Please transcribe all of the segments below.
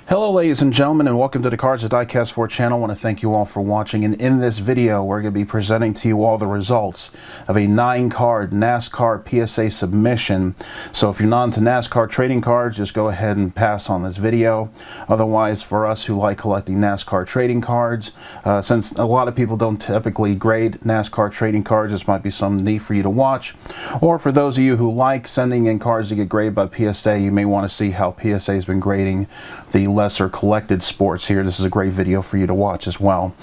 Hello ladies and gentlemen, and welcome to the Cards of Diecast 4 channel. I want to thank you all for watching, and in this video we're going to be presenting to you all the results of a 9-card NASCAR PSA submission. So if you're not into NASCAR trading cards, just go ahead and pass on this video. Otherwise, for us who like collecting NASCAR trading cards, since a lot of people don't typically grade NASCAR trading cards, this might be something neat for you to watch. Or for those of you who like sending in cards to get graded by PSA, you may want to see how PSA has been grading the lesser collected sports here. This is a great video for you to watch as well.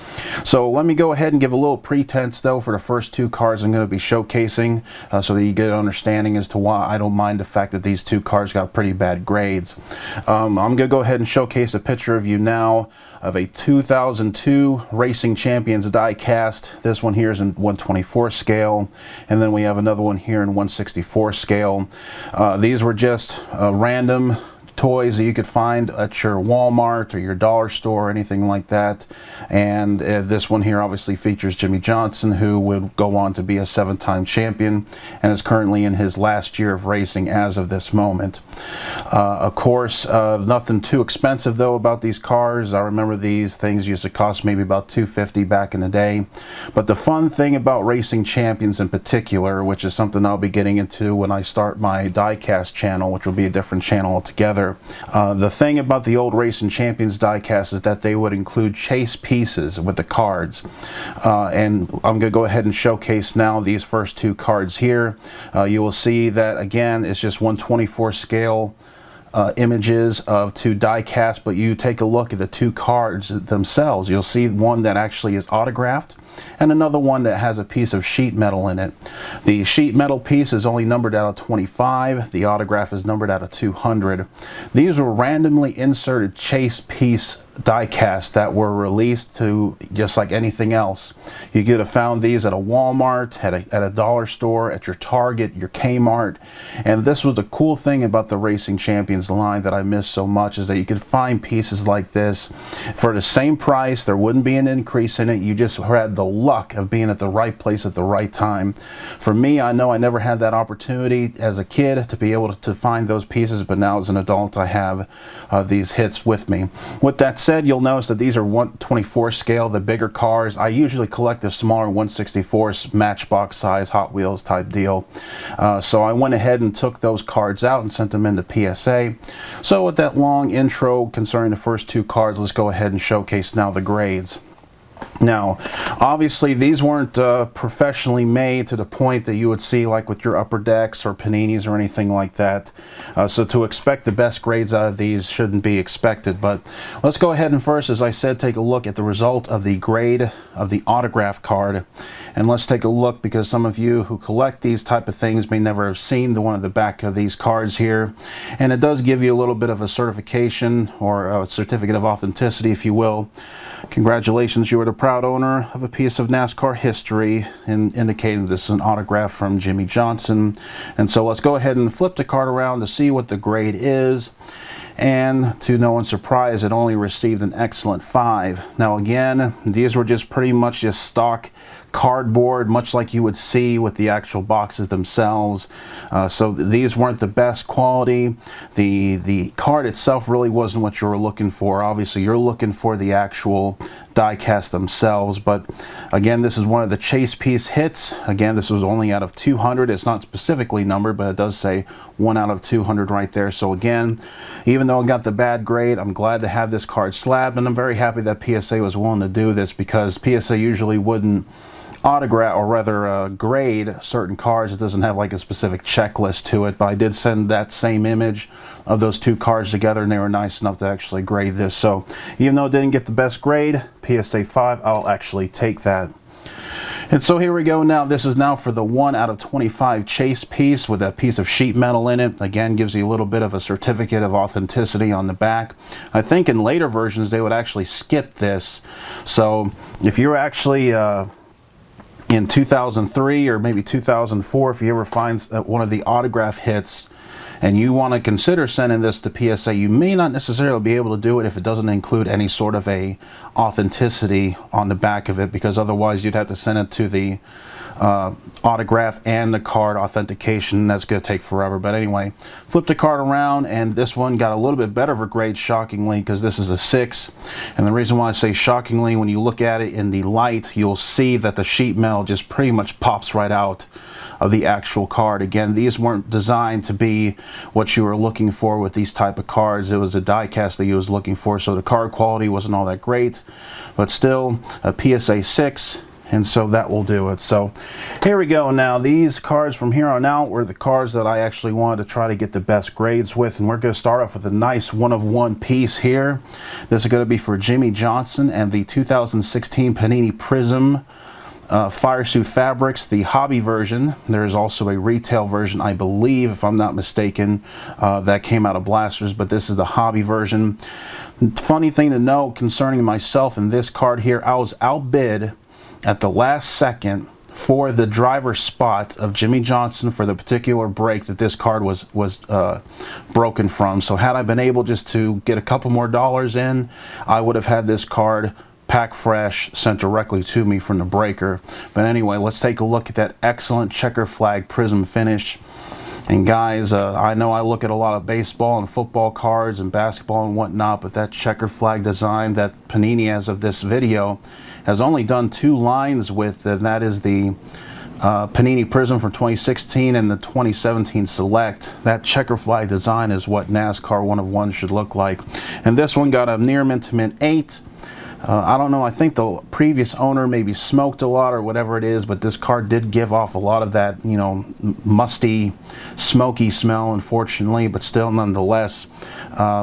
So let me go ahead and give a little pretense though for the first two cards I'm going to be showcasing, so that you get an understanding as to why I don't mind the fact that these two cards got pretty bad grades. I'm going to go ahead and showcase a picture of you now of a 2002 Racing Champions die cast. This one here is in 124 scale, and then we have another one here in 164 scale. These were just random toys that you could find at your Walmart or your dollar store or anything like that. And this one here obviously features Jimmie Johnson, who would go on to be a 7-time champion and is currently in his last year of racing as of this moment. Of course, nothing too expensive though about these cars. I remember these things used to cost maybe about $250 back in the day. But the fun thing about Racing Champions in particular, which is something I'll be getting into when I start my diecast channel, which will be a different channel altogether. The thing about the old Racing Champions diecast is that they would include chase pieces with the cards. And I'm going to go ahead and showcase now these first two cards here. You will see that again it's just 124 scale images of two diecast, but you take a look at the two cards themselves, you'll see one that actually is autographed and another one that has a piece of sheet metal in it. The sheet metal piece is only numbered out of 25. The autograph is numbered out of 200. These were randomly inserted chase piece diecast that were released to just like anything else. You could have found these at a Walmart, at a dollar store, at your Target, your Kmart. And this was the cool thing about the Racing Champions line that I miss so much, is that you could find pieces like this for the same price. There wouldn't be an increase in it. You just had the luck of being at the right place at the right time. For me, I know I never had that opportunity as a kid to be able to find those pieces, but now as an adult I have these hits with me. With that said, you'll notice that these are 124 scale, the bigger cars. I usually collect the smaller 164s, matchbox size, Hot Wheels type deal. So I went ahead and took those cards out and sent them into PSA. So with that long intro concerning the first two cards, let's go ahead and showcase now the grades. Now, obviously these weren't professionally made to the point that you would see like with your Upper Decks or Paninis or anything like that. So to expect the best grades out of these shouldn't be expected. But let's go ahead and first, as I said, take a look at the result of the grade of the autograph card. And let's take a look, because some of you who collect these type of things may never have seen the one at the back of these cards here. And it does give you a little bit of a certification, or a certificate of authenticity, if you will. Congratulations, you are the proud owner of a piece of NASCAR history, and indicating this is an autograph from Jimmie Johnson. And so let's go ahead and flip the card around to see what the grade is. And to no one's surprise, it only received an excellent 5. Now again, these were just pretty much just stock cardboard, much like you would see with the actual boxes themselves. So these weren't the best quality. The card itself really wasn't what you were looking for. Obviously you're looking for the actual diecast themselves, but again, this is one of the chase piece hits. Again, this was only out of 200. It's not specifically numbered, but it does say 1 out of 200 right there. So again, even though I got the bad grade, I'm glad to have this card slabbed, and I'm very happy that PSA was willing to do this, because PSA usually wouldn't autograph, or rather grade certain cards. It doesn't have like a specific checklist to it, but I did send that same image of those two cards together, and they were nice enough to actually grade this. So even though it didn't get the best grade, PSA 5, I'll actually take that. And so here we go now. This is now for the 1 out of 25 chase piece with a piece of sheet metal in it. Again, gives you a little bit of a certificate of authenticity on the back. I think in later versions they would actually skip this. So if you're actually in 2003 or maybe 2004, if you ever find one of the autograph hits and you want to consider sending this to PSA, you may not necessarily be able to do it if it doesn't include any sort of a authenticity on the back of it, because otherwise you'd have to send it to the autograph and the card authentication. That's going to take forever. But anyway, flip the card around, and this one got a little bit better of a grade, shockingly, because this is a 6. And the reason why I say shockingly, when you look at it in the light, you'll see that the sheet metal just pretty much pops right out of the actual card. Again, these weren't designed to be what you were looking for with these type of cards. It was a die cast that you was looking for, so the card quality wasn't all that great, but still a PSA 6, and so that will do it. So here we go. Now these cards from here on out were the cards that I actually wanted to try to get the best grades with, and we're going to start off with a nice one-of-one piece here. This is going to be for Jimmy Johnson and the 2016 Panini Prizm Fire Suit Fabrics, the hobby version. There's also a retail version, I believe, if I'm not mistaken, that came out of Blasters, but this is the hobby version. Funny thing to note concerning myself in this card here, I was outbid at the last second for the driver's spot of Jimmy Johnson for the particular break that this card was broken from. So had I been able just to get a couple more dollars in, I would have had this card pack fresh, sent directly to me from the breaker. But anyway, let's take a look at that excellent checker flag Prizm finish. And guys, I know I look at a lot of baseball and football cards and basketball and whatnot, but that checker flag design that Panini, as of this video, has only done 2 lines with, and that is the Panini Prizm from 2016 and the 2017 Select. That checker flag design is what NASCAR one-of-one should look like. And this one got a near mint to mint 8. I don't know, I think the previous owner maybe smoked a lot or whatever it is, but this card did give off a lot of that, you know, musty, smoky smell, unfortunately, but still, nonetheless,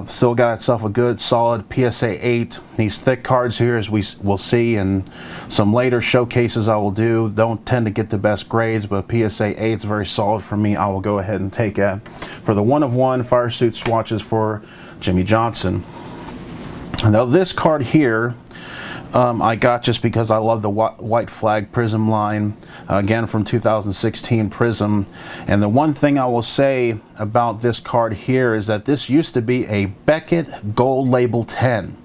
still got itself a good, solid PSA 8. These thick cards here, as we will see in some later showcases I will do, don't tend to get the best grades, but PSA 8 is very solid for me. I will go ahead and take it for the one-of-one Fire Suit swatches for Jimmy Johnson. Now this card here, I got just because I love the white flag Prizm line, again from 2016 Prizm. And the one thing I will say about this card here is that this used to be a Beckett Gold Label 10.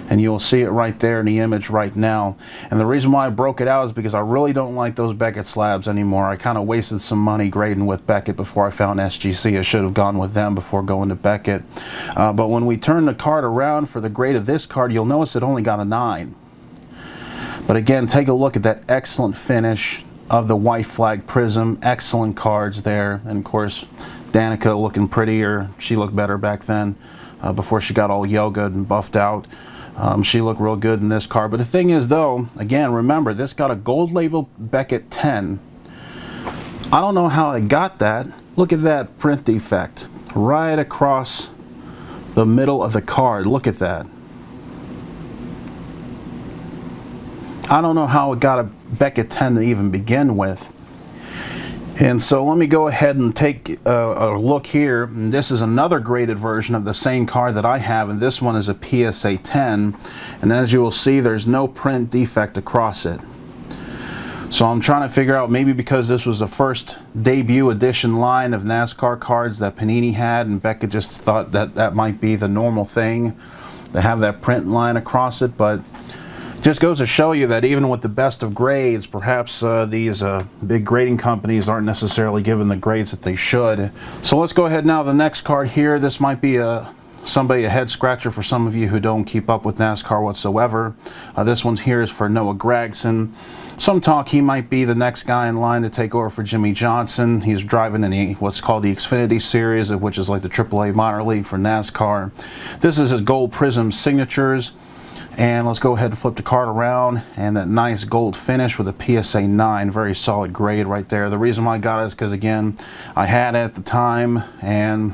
And you'll see it right there in the image right now. And the reason why I broke it out is because I really don't like those Beckett slabs anymore. I kind of wasted some money grading with Beckett before I found SGC. I should have gone with them before going to Beckett. But when we turn the card around for the grade of this card, you'll notice it only got a 9. But again, take a look at that excellent finish of the white flag Prizm. Excellent cards there. And of course, Danica looking prettier. She looked better back then before she got all yoga and buffed out. She looked real good in this card. But the thing is, though, again, remember, this got a gold label Beckett 10. I don't know how I got that. Look at that print defect right across the middle of the card. Look at that. I don't know how it got a Beckett 10 to even begin with. And so let me go ahead and take a look here. And this is another graded version of the same card that I have, and this one is a PSA 10. And as you will see, there's no print defect across it. So I'm trying to figure out, maybe because this was the first debut edition line of NASCAR cards that Panini had, and Beckett just thought that that might be the normal thing to have that print line across it. But just goes to show you that even with the best of grades, perhaps these big grading companies aren't necessarily given the grades that they should. So let's go ahead now. The next card here, this might be a head scratcher for some of you who don't keep up with NASCAR whatsoever. This one's here is for Noah Gragson. Some talk he might be the next guy in line to take over for Jimmy Johnson. He's driving in what's called the Xfinity Series, which is like the AAA minor league for NASCAR. This is his gold Prizm signatures. And let's go ahead and flip the card around, and that nice gold finish with a PSA 9, very solid grade right there. The reason why I got it is because, again, I had it at the time, and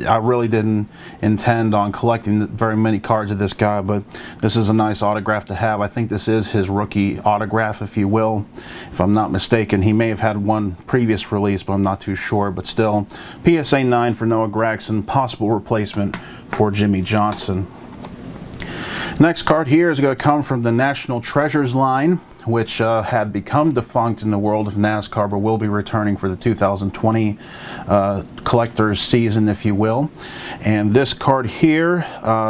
I really didn't intend on collecting very many cards of this guy, but this is a nice autograph to have. I think this is his rookie autograph, if you will, if I'm not mistaken. He may have had one previous release, but I'm not too sure. But still, PSA 9 for Noah Gragson, possible replacement for Jimmy Johnson. Next card here is going to come from the National Treasures line. which had become defunct in the world of NASCAR, but will be returning for the 2020 collector's season, if you will. And this card here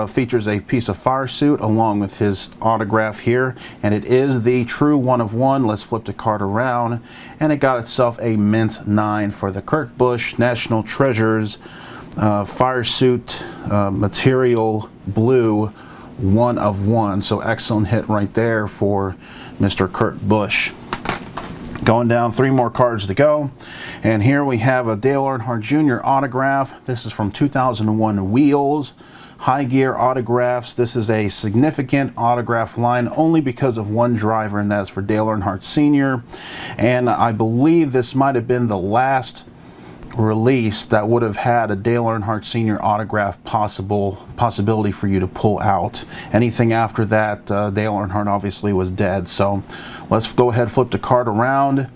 features a piece of fire suit along with his autograph here, and it is the true 1 of 1. Let's flip the card around, and it got itself a mint 9 for the Kurt Busch National Treasures fire suit material blue 1 of 1. So excellent hit right there for Mr. Kurt Busch. Going down, 3 more cards to go, and here we have a Dale Earnhardt Jr. autograph. This is from 2001 Wheels High Gear Autographs. This is a significant autograph line only because of one driver, and that's for Dale Earnhardt Sr. And I believe this might have been the last release that would have had a Dale Earnhardt Sr. autograph possibility for you to pull out. Anything after that, Dale Earnhardt obviously was dead. So let's go ahead, flip the card around,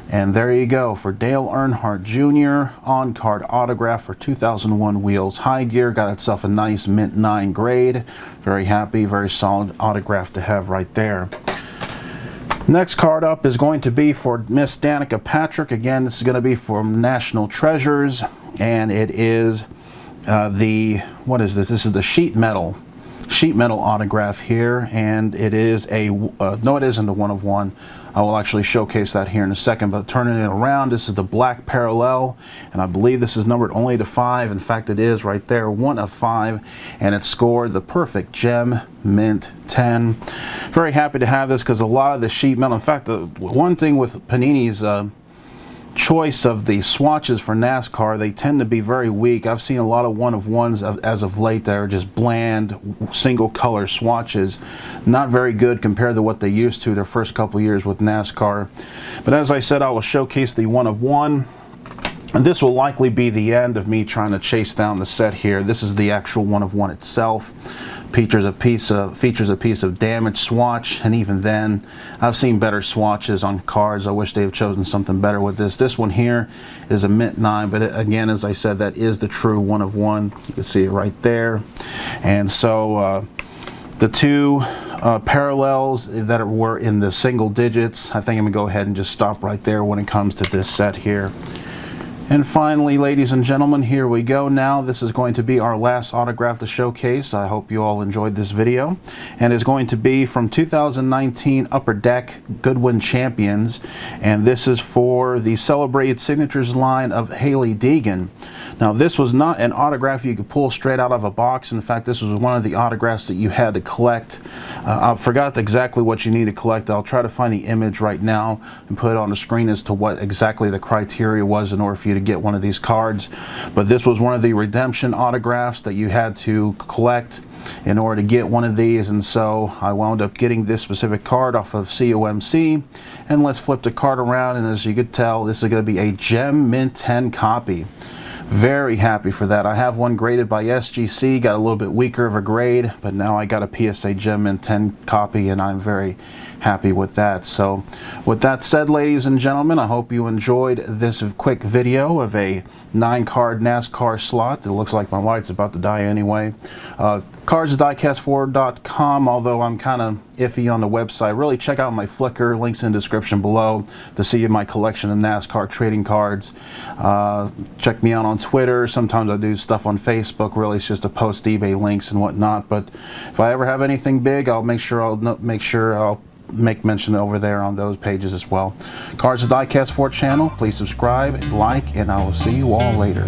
and there you go for Dale Earnhardt Jr. on-card autograph for 2001 Wheels High Gear. Got itself a nice mint 9 grade. Very happy, very solid autograph to have right there. Next card up is going to be for Miss Danica Patrick. Again, this is going to be from National Treasures, and it is what is this? This is the sheet metal autograph here, and it is a no, it isn't a 1 of 1. I will actually showcase that here in a second, but turning it around, this is the black parallel, and I believe this is numbered only to 5. In fact, it is right there, 1 of 5, and it scored the perfect gem mint 10. Very happy to have this because a lot of the sheet metal, in fact, the one thing with Panini's choice of the swatches for NASCAR, they tend to be very weak. I've seen a lot of 1 of 1s as of late that are just bland single color swatches, not very good compared to what they used to their first couple years with NASCAR. But as I said, I will showcase the 1 of 1, and this will likely be the end of me trying to chase down the set here. This is the actual 1 of 1 itself. Features a piece of damaged swatch, and even then I've seen better swatches on cards. I wish they have chosen something better with this. This one here is a mint 9, but again, as I said, that is the true 1 of 1. You can see it right there. And so the 2 parallels that were in the single digits, I think I'm gonna go ahead and just stop right there when it comes to this set here. And finally, ladies and gentlemen, here we go now. This is going to be our last autograph to showcase. I hope you all enjoyed this video. And it's going to be from 2019 Upper Deck Goodwin Champions. And this is for the Celebrated Signatures line of Hailie Deegan. Now, this was not an autograph you could pull straight out of a box. In fact, this was one of the autographs that you had to collect. I forgot exactly what you need to collect. I'll try to find the image right now and put it on the screen as to what exactly the criteria was in order for you to get one of these cards. But this was one of the redemption autographs that you had to collect in order to get one of these, and so I wound up getting this specific card off of COMC. And let's flip the card around, and as you could tell, this is going to be a gem mint 10 copy. Very happy for that. I have one graded by SGC, got a little bit weaker of a grade, but now I got a PSA gem mint 10 copy, and I'm very happy with that. So with that said, ladies and gentlemen, I hope you enjoyed this quick video of a 9-card NASCAR slot. It looks like my light's about to die anyway. Cards@diecast4.com, although I'm kind of iffy on the website. Really check out my Flickr, links in the description below to see my collection of NASCAR trading cards. Check me out on Twitter. Sometimes I do stuff on Facebook. Really, it's just to post eBay links and whatnot. But if I ever have anything big, I'll make sure I'll make mention over there on those pages as well. Cards at Diecast 4 channel. Please subscribe, like, and I will see you all later.